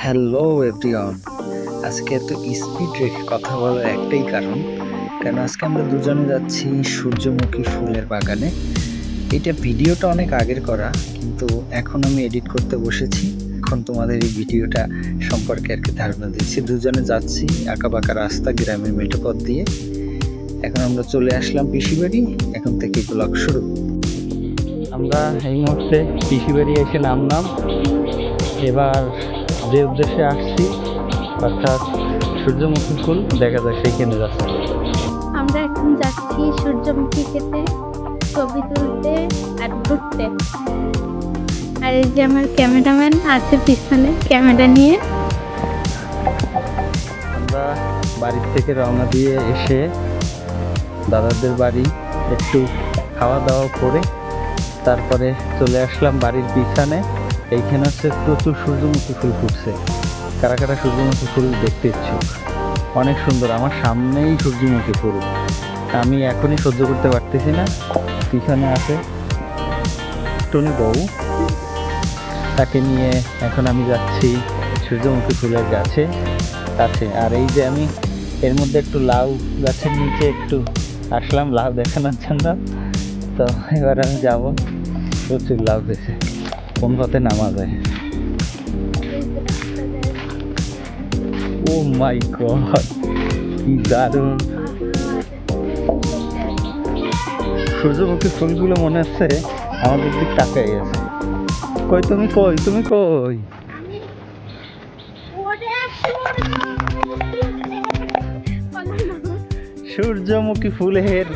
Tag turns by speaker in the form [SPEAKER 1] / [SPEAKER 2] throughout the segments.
[SPEAKER 1] Hello everyone. আজকে এত speed রেখে কথা বলার একটাই কারণ, আজকে আমরা দুজনে যাচ্ছি সূর্যমুখী ফুলের বাগানে। এইটা ভিডিওটা অনেক আগের করা, কিন্তু এখন আমি এডিট করতে বসেছি। এখন তোমাদের এই ভিডিওটা সম্পর্কে আর কি ধারণা দিচ্ছি। দুজনে যাচ্ছি আঁকাবাঁকা রাস্তা, গ্রামের মেঠো পথ দিয়ে। এখন আমরা চলে আসলাম পিসিবাড়ি, এখন থেকে ব্লগ শুরু। আমরা এই মুহূর্তে পিসিবাড়ি এসে নামলাম। এবার যে উদ্দেশ্যে আসছি, অর্থাৎ সূর্যমুখী ফুল দেখা যায় সেইখানে যাচ্ছে।
[SPEAKER 2] আমরা এখন যাচ্ছি সূর্যমুখী খেতে, ছবি তুলতে আর ঘুরতে। আর এই যে আমার ক্যামেরাম্যান আছে পিছনে ক্যামেরা নিয়ে।
[SPEAKER 1] আমরা বাড়ির থেকে রওনা দিয়ে এসে দাদাদের বাড়ি একটু খাওয়া দাওয়া করে তারপরে চলে আসলাম বাড়ির পিছনে। এইখানে হচ্ছে প্রচুর সূর্যমুখী ফুল ফুটছে। কারা কারা সূর্যমুখী ফুল দেখতে ইচ্ছুক? অনেক সুন্দর। আমার সামনেই সূর্যমুখী ফুল, আমি এখনই সহ্য করতে পারতেছি না। পিছনে আছে টনি বউ, তাকে নিয়ে এখন আমি যাচ্ছি সূর্যমুখী ফুলের কাছে। আর এই যে আমি এর মধ্যে একটু লাউ গাছের নিচে একটু আসলাম লাউ দেখানোর জন্য। তো এবার আমি যাব, প্রচুর লাউ হয়েছে। কোন পথে নামা যায়? ও মাই গড, কি দারুণ! সূর্যমুখী ফুলগুলো মনে হচ্ছে আমাদের দিক তাকাই আছে। কই তুমি, কই তুমি, কই? সূর্যমুখী ফুলের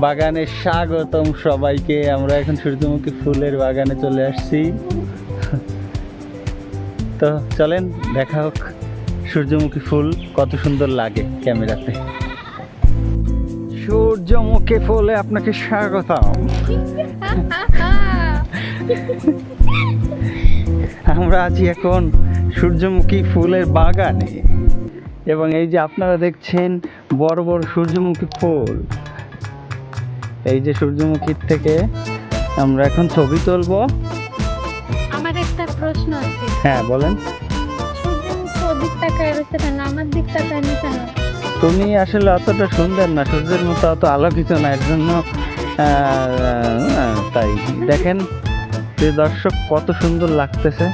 [SPEAKER 1] বাগানে স্বাগতম সবাইকে। আমরা এখন সূর্যমুখী ফুলের বাগানে চলে আসছি। তো চলেন দেখা হোক সূর্যমুখী ফুল কত সুন্দর লাগে ক্যামেরাতে। সূর্যমুখী ফুলে আপনাকে স্বাগতম। আমরা আছি এখন সূর্যমুখী ফুলের বাগানে, এবং এই যে আপনারা দেখছেন বড় বড় সূর্যমুখী ফুল। এই যে সূর্যমুখীর থেকে আমরা এখন ছবি তুলবো।
[SPEAKER 2] আমার একটা প্রশ্ন আছে।
[SPEAKER 1] হ্যাঁ বলেন।
[SPEAKER 2] সূর্যমুখী ওদিক তাকায় রয়েছে কেন, আমার দিক তাকায় না কেন?
[SPEAKER 1] তুমি আসলে অতটা সুন্দর না, সূর্যের মতো অত আলোকিত না, এর জন্য তাই দেখেন যে দর্শক কত সুন্দর লাগতেছে।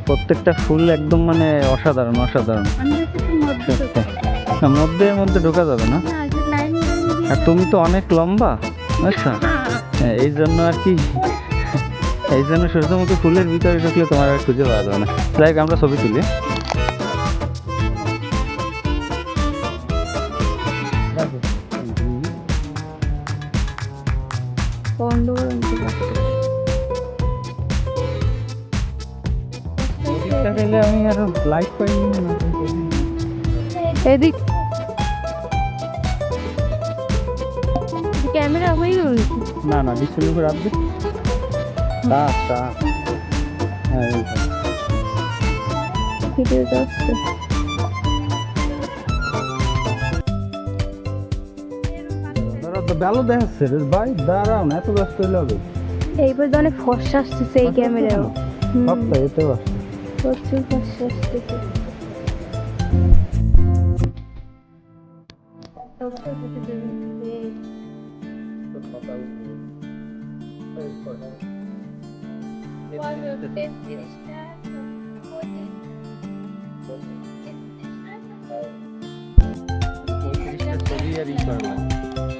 [SPEAKER 1] প্রত্যেকটা ফুল একদম মানে অসাধারণ অসাধারণ। মধ্যে ঢোকা যাবে না, আর তুমি তো অনেক লম্বা। আচ্ছা, এই জন্য আর কি, এই জন্য সূর্যমুখী ফুলের ভিতরে ঢুকলে তোমার আর খুঁজে পাওয়া যাবে না। যাই হোক, আমরা ছবি তুলি। আমি আরো লাইট পাইনি না।
[SPEAKER 2] এদিক ক্যামেরা হয়ে গেল
[SPEAKER 1] না না, ডিসপ্লে উপর রাখবে।
[SPEAKER 2] ভিডিওটা আসছে।
[SPEAKER 1] ভালো দেখাচ্ছে রে ভাই, দাঁড়াও না, এত ব্যস্ত হইলে হবে।
[SPEAKER 2] এইবার অনেক ফর্সা আসতেছে এই ক্যামেরাও।
[SPEAKER 1] সবটা এতেও আসছে,
[SPEAKER 2] প্রচুর ফর্সা আসতেছে।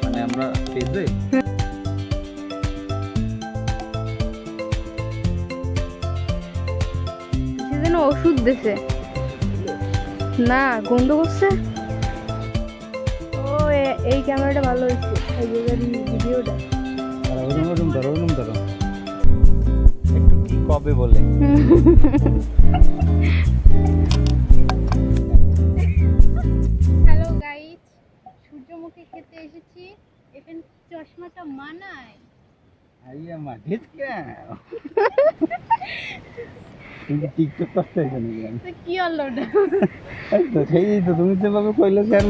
[SPEAKER 1] মানে আমরা পেজে
[SPEAKER 2] যেন ওষুধ দিছে না, গন্ধ করছে। ও এই ক্যামেরাটা ভালো হয়েছে, এই ভিডিওটা।
[SPEAKER 1] ধরো একটু কি কবে বলে।
[SPEAKER 2] হ্যালো গাইস, সূর্যমুখী খেতে এসেছি। এখানে চশমাটা মানায়।
[SPEAKER 1] আইয়া মাটিত কেন তুমি টিকটক করতে এখানে
[SPEAKER 2] কি হলো ওটা?
[SPEAKER 1] তো সেই তো তুমি যেভাবে কইলে কেন